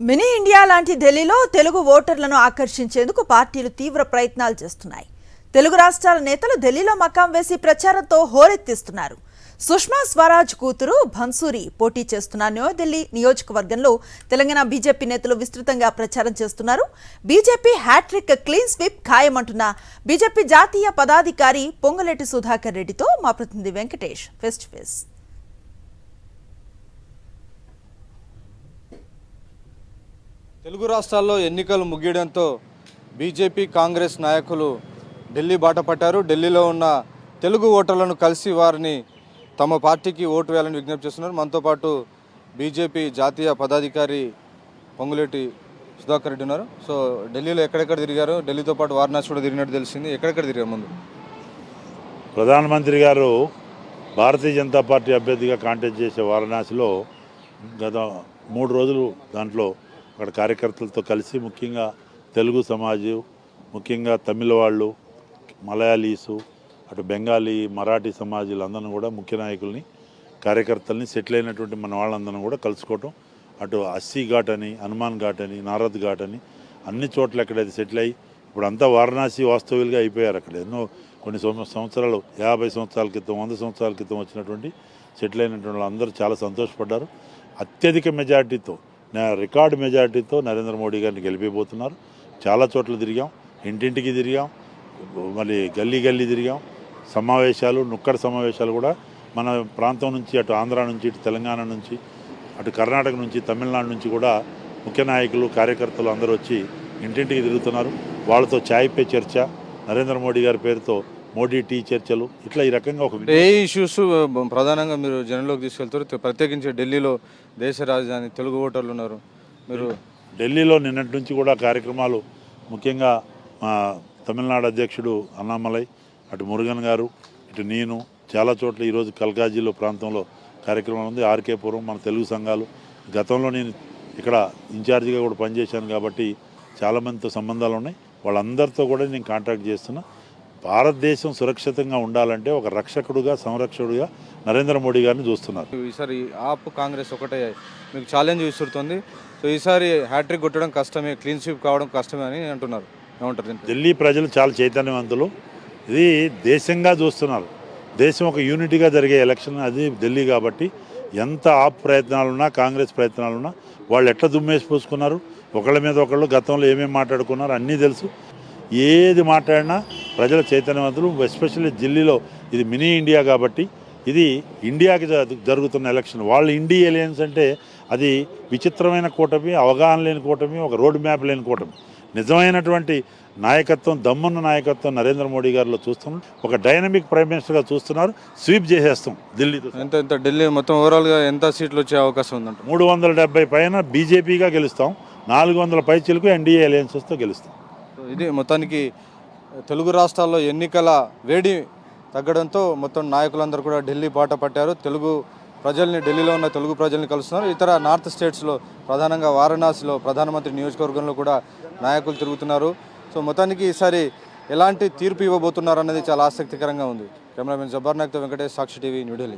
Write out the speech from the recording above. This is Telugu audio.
మినీ ఇండియా లాంటి ఢిల్లీలో తెలుగు ఓటర్లను ఆకర్షించేందుకు పార్టీలు తీవ్ర ప్రయత్నాలు చేస్తున్నాయి. తెలుగు రాష్ట్రాల నేతలు ఢిల్లీలో మకాం వేసి ప్రచారంతో హోరెత్తిస్తున్నారు. సుష్మా స్వరాజ్ కూతురు భన్సూరి పోటీ చేస్తున్న న్యూఢిల్లీ నియోజకవర్గంలో తెలంగాణ బీజేపీ నేతలు విస్తృతంగా ప్రచారం చేస్తున్నారు. బీజేపీ హ్యాట్రిక్ క్లీన్ స్వీప్ ఖాయమంటున్న బీజేపీ జాతీయ పదాధికారి పొంగులేటి సుధాకర్ రెడ్డితో మా ప్రతినిధి Venkatesh face to face. Telugu రాష్ట్రాల్లో ఎన్నికలు ముగియడంతో బీజేపీ కాంగ్రెస్ నాయకులు ఢిల్లీ బాట పట్టారు. ఢిల్లీలో ఉన్న తెలుగు ఓటర్లను కలిసి వారిని తమ పార్టీకి ఓటు వేయాలని విజ్ఞప్తి చేస్తున్నారు. మనతో పాటు బీజేపీ జాతీయ పదాధికారి పొంగులేటి సుధాకర్ రెడ్డి ఉన్నారు. సో ఢిల్లీలో ఎక్కడెక్కడ తిరిగారు? ఢిల్లీతో పాటు వారణాసి కూడా తిరిగినట్టు తెలిసింది. ఎక్కడెక్కడ తిరిగారు? ముందు ప్రధానమంత్రి గారు భారతీయ జనతా పార్టీ అభ్యర్థిగా కాంటెస్ట్ చేసే వారణాసిలో గత 3 రోజులు దాంట్లో అక్కడ కార్యకర్తలతో కలిసి ముఖ్యంగా తెలుగు సమాజం, ముఖ్యంగా తమిళ వాళ్ళు, మలయాళీసు, అటు బెంగాలీ, మరాఠీ సమాజాలందరినీ కూడా ముఖ్య నాయకుల్ని, కార్యకర్తల్ని, సెటిల్ అయినటువంటి మన వాళ్ళందరినీ కూడా కలుసుకోవటం, అటు అస్సీ ఘాట్ అని, హనుమాన్ ఘాట్ అని, నారద్ ఘాట్ అని అన్ని చోట్ల ఎక్కడైతే సెటిల్ అయ్యి ఇప్పుడు అంతా వారణాసి వాస్తవులుగా అయిపోయారు. అక్కడ ఎన్నో కొన్ని సంవత్సరాలు 50 సంవత్సరాల క్రితం, 100 సంవత్సరాల క్రితం వచ్చినటువంటి సెటిల్ అయినటువంటి వాళ్ళందరూ చాలా సంతోషపడ్డారు. అత్యధిక మెజార్టీతో, రికార్డు మెజార్టీతో నరేంద్ర మోడీ గారిని గెలిపిపోతున్నారు. చాలా చోట్ల తిరిగాం, ఇంటింటికి తిరిగాం, మళ్ళీ గల్లీ గల్లీ తిరిగాం. సమావేశాలు, నుక్కడ సమావేశాలు కూడా మన ప్రాంతం నుంచి, అటు ఆంధ్ర నుంచి, ఇటు తెలంగాణ నుంచి, అటు కర్ణాటక నుంచి, తమిళనాడు నుంచి కూడా ముఖ్య నాయకులు, కార్యకర్తలు అందరూ వచ్చి ఇంటింటికి తిరుగుతున్నారు. వాళ్ళతో ఛాయ్ పే చర్చ, నరేంద్ర మోడీ గారి పేరుతో మోడీ టీ చర్చలు, ఇట్లా ఈ రకంగా ఒక ఏ ఇష్యూస్ ప్రధానంగా మీరు జనంలోకి తీసుకెళ్తారు? ప్రత్యేకించి ఢిల్లీలో దేశ రాజధాని, తెలుగు ఓటర్లు ఉన్నారు. మీరు ఢిల్లీలో నిన్నటి నుంచి కూడా కార్యక్రమాలు, ముఖ్యంగా మా తమిళనాడు అధ్యక్షుడు అన్నామలై, అటు మురుగన్ గారు, ఇటు నేను చాలా చోట్ల ఈరోజు కల్కాజీలో ప్రాంతంలో కార్యక్రమం ఉంది. ఆర్కే పురం, మన తెలుగు సంఘాలు, గతంలో నేను ఇక్కడ ఇన్ఛార్జిగా కూడా పనిచేశాను కాబట్టి చాలామందితో సంబంధాలు ఉన్నాయి. వాళ్ళందరితో కూడా నేను కాంటాక్ట్ చేస్తున్నా. భారతదేశం సురక్షితంగా ఉండాలంటే ఒక రక్షకుడుగా, సంరక్షకుడుగా నరేంద్ర మోడీ గారిని చూస్తున్నారు. ఈసారి ఆప్ కాంగ్రెస్ ఒకటే మీకు ఛాలెంజ్ విసురుతుంది. సో ఈసారి హ్యాట్రిక్ కొట్టడం కష్టమే, క్లీన్ స్వీప్ కావడం కష్టమే అని అంటున్నారు. ఏమంటారు? ఢిల్లీ ప్రజలు చాలా చైతన్యవంతులు. ఇది దేశంగా చూస్తున్నారు. దేశం ఒక యూనిటీగా జరిగే ఎలక్షన్ అది ఢిల్లీ కాబట్టి ఎంత ఆప్ ప్రయత్నాలున్నా, కాంగ్రెస్ ప్రయత్నాలున్నా వాళ్ళు ఎట్లా దుమ్మేసి పూసుకున్నారు, ఒకళ్ళ మీద ఒకళ్ళు గతంలో ఏమేమి మాట్లాడుకున్నారు అన్నీ తెలుసు. ఏది మాట్లాడినా ప్రజల చైతన్యవంతులు. ఎస్పెషల్లీ ఢిల్లీలో ఇది మినీ ఇండియా కాబట్టి ఇది ఇండియాకి జరుగుతున్న ఎలక్షన్. వాళ్ళు ఇండియా ఎలియన్స్ అంటే అది విచిత్రమైన కూటమి, అవగాహన లేని కూటమి, ఒక రోడ్ మ్యాప్ లేని కూటమి. నిజమైనటువంటి నాయకత్వం, దమ్మున్న నాయకత్వం నరేంద్ర మోడీ గారిలో చూస్తున్నాం. ఒక డైనమిక్ ప్రైమ్ మినిస్టర్గా చూస్తున్నారు. స్వీప్ చేసేస్తాం ఢిల్లీతో. ఎంత ఢిల్లీ మొత్తం ఓవరాల్గా ఎంత సీట్లు వచ్చే అవకాశం ఉందంట? 370 పైన బీజేపీగా గెలుస్తాం, 400 పైచిలకు ఎన్డీఏ అలయన్సెస్తో గెలుస్తాం. ఇది మొత్తానికి తెలుగు రాష్ట్రాల్లో ఎన్నికల వేడి తగ్గడంతో మొత్తం నాయకులందరూ కూడా ఢిల్లీ బాట పట్టారు. తెలుగు ప్రజల్ని, ఢిల్లీలో ఉన్న తెలుగు ప్రజల్ని కలుస్తున్నారు. ఇతర నార్త్ స్టేట్స్లో, ప్రధానంగా వారణాసిలో ప్రధానమంత్రి నియోజకవర్గంలో కూడా నాయకులు తిరుగుతున్నారు. సో మొత్తానికి ఈసారి ఎలాంటి తీర్పు ఇవ్వబోతున్నారు అన్నది చాలా ఆసక్తికరంగా ఉంది. కెమెరామెన్ జబర్నాయక్తో వెంకటేష్, సాక్షి టీవీ, న్యూఢిల్లీ.